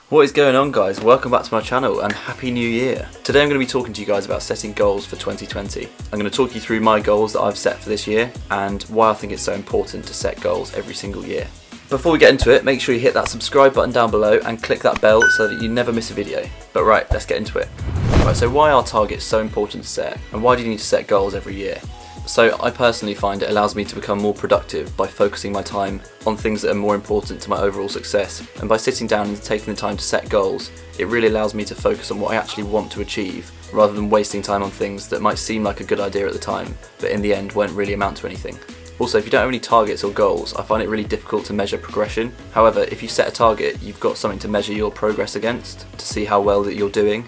What is going on, guys? Welcome back to my channel and Happy New Year. Today I'm going to be talking to you guys about setting goals for 2020. I'm going to talk you through my goals that I've set for this year and why I think it's so important to set goals every single year. Before we get into it, make sure you hit that subscribe button down below and click that bell so that you never miss a video. But right, let's get into it. Right, so why are targets so important to set, and why do you need to set goals every year? So I personally find it allows me to become more productive by focusing my time on things that are more important to my overall success, and by sitting down and taking the time to set goals, it really allows me to focus on what I actually want to achieve, rather than wasting time on things that might seem like a good idea at the time, but in the end won't really amount to anything. Also, if you don't have any targets or goals, I find it really difficult to measure progression. However, if you set a target, you've got something to measure your progress against, to see how well that you're doing.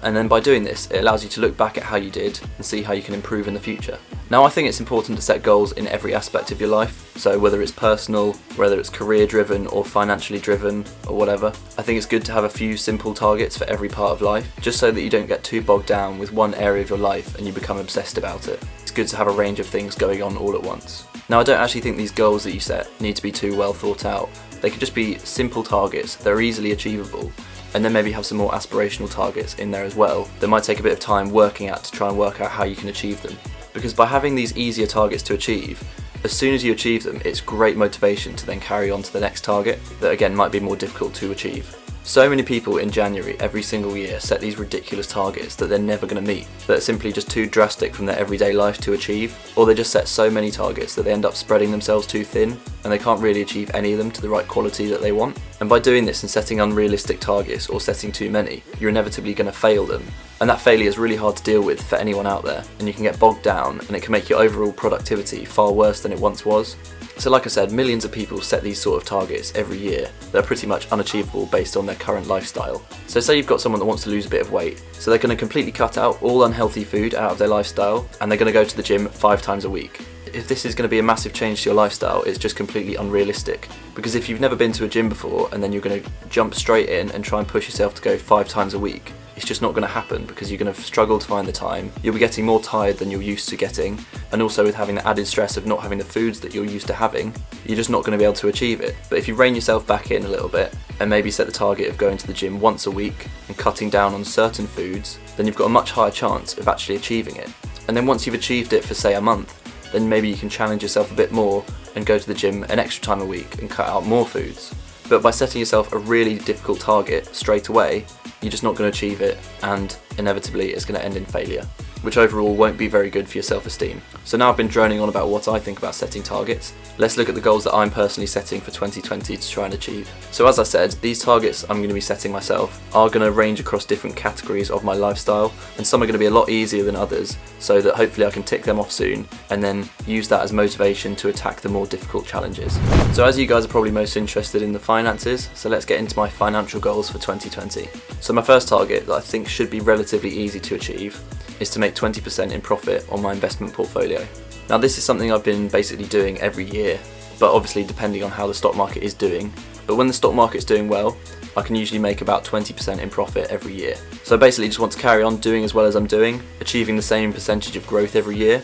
And then by doing this, it allows you to look back at how you did and see how you can improve in the future. Now, I think it's important to set goals in every aspect of your life. So whether it's personal, whether it's career driven or financially driven or whatever, I think it's good to have a few simple targets for every part of life, just so that you don't get too bogged down with one area of your life and you become obsessed about it. It's good to have a range of things going on all at once. Now, I don't actually think these goals that you set need to be too well thought out. They could just be simple targets that are easily achievable, and then maybe have some more aspirational targets in there as well that might take a bit of time working at to try and work out how you can achieve them. Because by having these easier targets to achieve, as soon as you achieve them, it's great motivation to then carry on to the next target that again might be more difficult to achieve. So many people in January every single year set these ridiculous targets that they're never going to meet, that are simply just too drastic from their everyday life to achieve, or they just set so many targets that they end up spreading themselves too thin and they can't really achieve any of them to the right quality that they want. And by doing this and setting unrealistic targets or setting too many, you're inevitably going to fail them. And that failure is really hard to deal with for anyone out there, and you can get bogged down and it can make your overall productivity far worse than it once was. So like I said, millions of people set these sort of targets every year that are pretty much unachievable based on their current lifestyle. So say you've got someone that wants to lose a bit of weight, so they're going to completely cut out all unhealthy food out of their lifestyle and they're going to go to the gym 5 times a week. If this is going to be a massive change to your lifestyle, it's just completely unrealistic. Because if you've never been to a gym before and then you're going to jump straight in and try and push yourself to go 5 times a week, it's just not going to happen because you're going to struggle to find the time, you'll be getting more tired than you're used to getting, and also with having the added stress of not having the foods that you're used to having, you're just not going to be able to achieve it. But if you rein yourself back in a little bit and maybe set the target of going to the gym once a week and cutting down on certain foods, then you've got a much higher chance of actually achieving it. And then once you've achieved it for say a month, then maybe you can challenge yourself a bit more and go to the gym an extra time a week and cut out more foods. But by setting yourself a really difficult target straight away, you're just not going to achieve it, and inevitably it's going to end in failure, which overall won't be very good for your self-esteem. So now I've been droning on about what I think about setting targets. Let's look at the goals that I'm personally setting for 2020 to try and achieve. So as I said, these targets I'm going to be setting myself are going to range across different categories of my lifestyle, and some are going to be a lot easier than others, so that hopefully I can tick them off soon and then use that as motivation to attack the more difficult challenges. So as you guys are probably most interested in the finances, so let's get into my financial goals for 2020. So my first target that I think should be relatively easy to achieve is to make 20% in profit on my investment portfolio. Now this is something I've been basically doing every year, but obviously depending on how the stock market is doing. But when the stock market's doing well, I can usually make about 20% in profit every year. So I basically just want to carry on doing as well as I'm doing, achieving the same percentage of growth every year.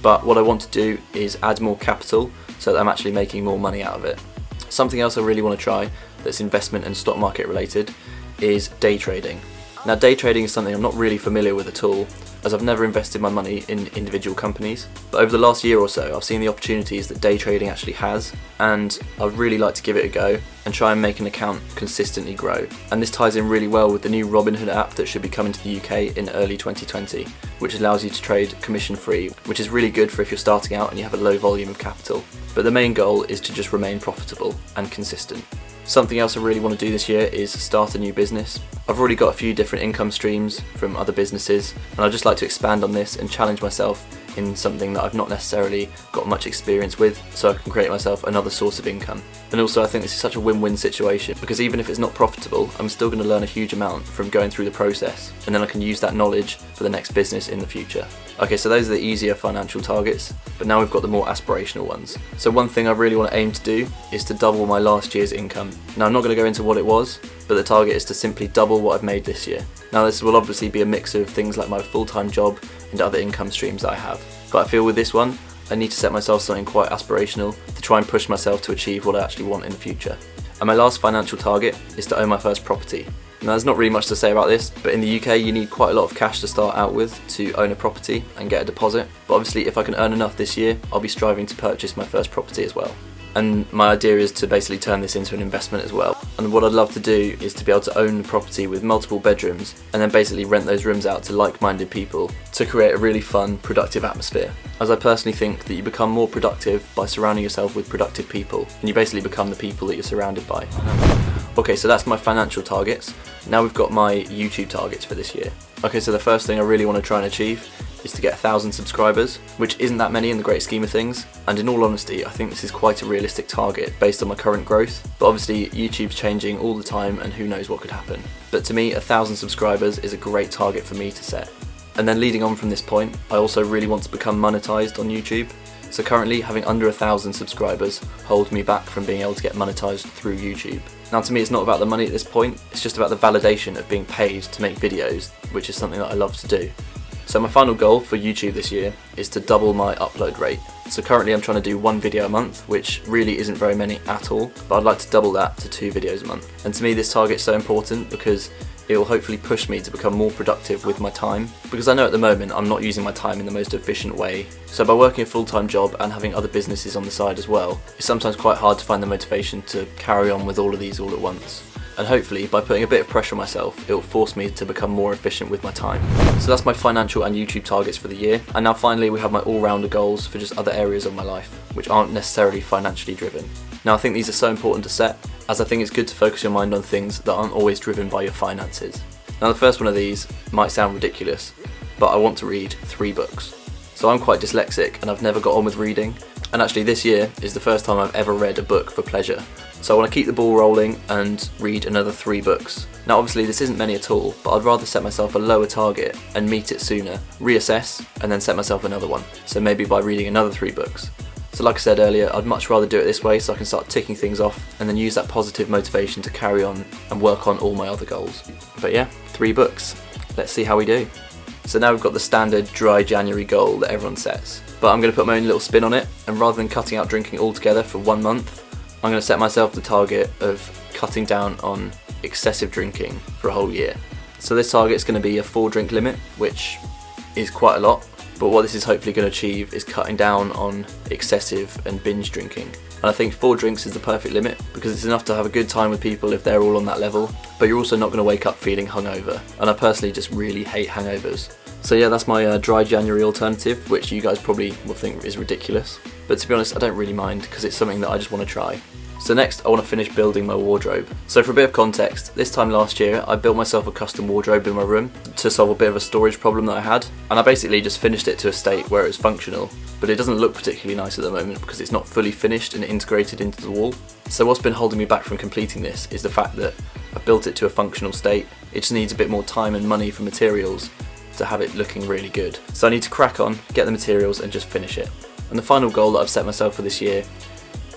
But what I want to do is add more capital so that I'm actually making more money out of it. Something else I really want to try that's investment and stock market related is day trading. Now day trading is something I'm not really familiar with at all, as I've never invested my money in individual companies. But over the last year or so, I've seen the opportunities that day trading actually has, and I'd really like to give it a go and try and make an account consistently grow. And this ties in really well with the new Robinhood app that should be coming to the UK in early 2020, which allows you to trade commission free, which is really good for if you're starting out and you have a low volume of capital. But the main goal is to just remain profitable and consistent. Something else I really want to do this year is start a new business. I've already got a few different income streams from other businesses, and I'd just like to expand on this and challenge myself in something that I've not necessarily got much experience with, so I can create myself another source of income. And also I think this is such a win-win situation, because even if it's not profitable, I'm still going to learn a huge amount from going through the process, and then I can use that knowledge for the next business in the future. Okay, so those are the easier financial targets, but now we've got the more aspirational ones. So one thing I really want to aim to do is to double my last year's income. Now I'm not going to go into what it was, but the target is to simply double what I've made this year. Now this will obviously be a mix of things like my full-time job and other income streams that I have. But I feel with this one, I need to set myself something quite aspirational to try and push myself to achieve what I actually want in the future. And my last financial target is to own my first property. Now there's not really much to say about this, but in the UK you need quite a lot of cash to start out with to own a property and get a deposit. But obviously if I can earn enough this year, I'll be striving to purchase my first property as well. And my idea is to basically turn this into an investment as well. And what I'd love to do is to be able to own a property with multiple bedrooms and then basically rent those rooms out to like-minded people to create a really fun, productive atmosphere. As I personally think that you become more productive by surrounding yourself with productive people, and you basically become the people that you're surrounded by. Okay, so that's my financial targets. Now we've got my YouTube targets for this year. Okay, so the first thing I really want to try and achieve is to get 1,000 subscribers, which isn't that many in the great scheme of things, and in all honesty I think this is quite a realistic target based on my current growth, but obviously YouTube's changing all the time and who knows what could happen. But to me 1,000 subscribers is a great target for me to set. And then leading on from this point, I also really want to become monetized on YouTube. So currently having under 1,000 subscribers holds me back from being able to get monetized through YouTube. Now to me it's not about the money at this point, it's just about the validation of being paid to make videos, which is something that I love to do. So my final goal for YouTube this year is to double my upload rate. So currently I'm trying to do 1 video a month, which really isn't very many at all, but I'd like to double that to 2 videos a month. And to me this target's so important because it will hopefully push me to become more productive with my time, because I know at the moment I'm not using my time in the most efficient way. So by working a full-time job and having other businesses on the side as well, it's sometimes quite hard to find the motivation to carry on with all of these all at once. And hopefully by putting a bit of pressure on myself, it will force me to become more efficient with my time. So that's my financial and YouTube targets for the year. And now finally we have my all-rounder goals for just other areas of my life, which aren't necessarily financially driven. Now I think these are so important to set, as I think it's good to focus your mind on things that aren't always driven by your finances. Now the first one of these might sound ridiculous, but I want to read 3 books. So I'm quite dyslexic and I've never got on with reading, and actually this year is the first time I've ever read a book for pleasure. So I want to keep the ball rolling and read another 3 books. Now obviously this isn't many at all, but I'd rather set myself a lower target and meet it sooner, reassess, and then set myself another one. So maybe by reading another 3 books. So like I said earlier, I'd much rather do it this way so I can start ticking things off and then use that positive motivation to carry on and work on all my other goals. But yeah, 3 books. Let's see how we do. So now we've got the standard dry January goal that everyone sets. But I'm going to put my own little spin on it, and rather than cutting out drinking altogether for 1 month, I'm going to set myself the target of cutting down on excessive drinking for a whole year. So this target is going to be a 4 drink limit, which is quite a lot. But what this is hopefully going to achieve is cutting down on excessive and binge drinking. And I think 4 drinks is the perfect limit because it's enough to have a good time with people if they're all on that level, but you're also not going to wake up feeling hungover. And I personally just really hate hangovers. So yeah, that's my dry January alternative, which you guys probably will think is ridiculous. But to be honest, I don't really mind because it's something that I just want to try. So next, I want to finish building my wardrobe. So for a bit of context, this time last year, I built myself a custom wardrobe in my room to solve a bit of a storage problem that I had. And I basically just finished it to a state where it was functional, but it doesn't look particularly nice at the moment because it's not fully finished and integrated into the wall. So what's been holding me back from completing this is the fact that I've built it to a functional state. It just needs a bit more time and money for materials to have it looking really good. So I need to crack on, get the materials and just finish it. And the final goal that I've set myself for this year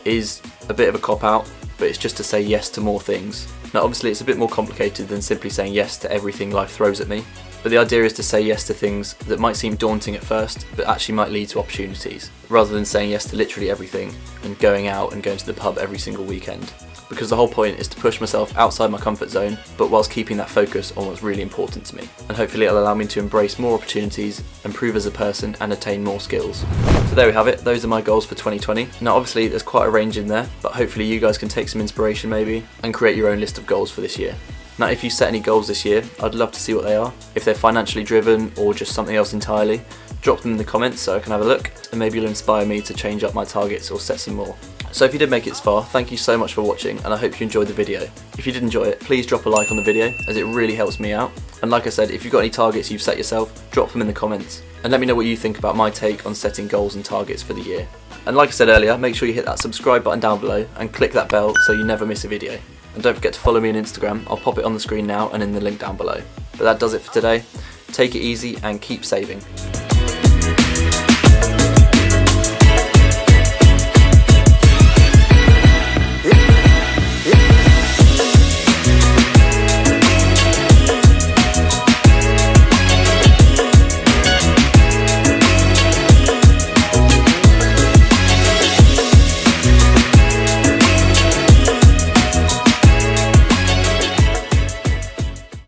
is a bit of a cop-out, but it's just to say yes to more things. Now obviously it's a bit more complicated than simply saying yes to everything life throws at me, but the idea is to say yes to things that might seem daunting at first, but actually might lead to opportunities, rather than saying yes to literally everything and going out and going to the pub every single weekend. Because the whole point is to push myself outside my comfort zone, but whilst keeping that focus on what's really important to me. And hopefully it'll allow me to embrace more opportunities, improve as a person and attain more skills. So there we have it, those are my goals for 2020. Now obviously there's quite a range in there, but hopefully you guys can take some inspiration maybe and create your own list of goals for this year. Now if you set any goals this year, I'd love to see what they are. If they're financially driven or just something else entirely, drop them in the comments so I can have a look, and maybe you'll inspire me to change up my targets or set some more. So if you did make it this far, thank you so much for watching, and I hope you enjoyed the video. If you did enjoy it, please drop a like on the video, as it really helps me out. And like I said, if you've got any targets you've set yourself, drop them in the comments, and let me know what you think about my take on setting goals and targets for the year. And like I said earlier, make sure you hit that subscribe button down below and click that bell so you never miss a video. And don't forget to follow me on Instagram, I'll pop it on the screen now and in the link down below. But that does it for today. Take it easy and keep saving.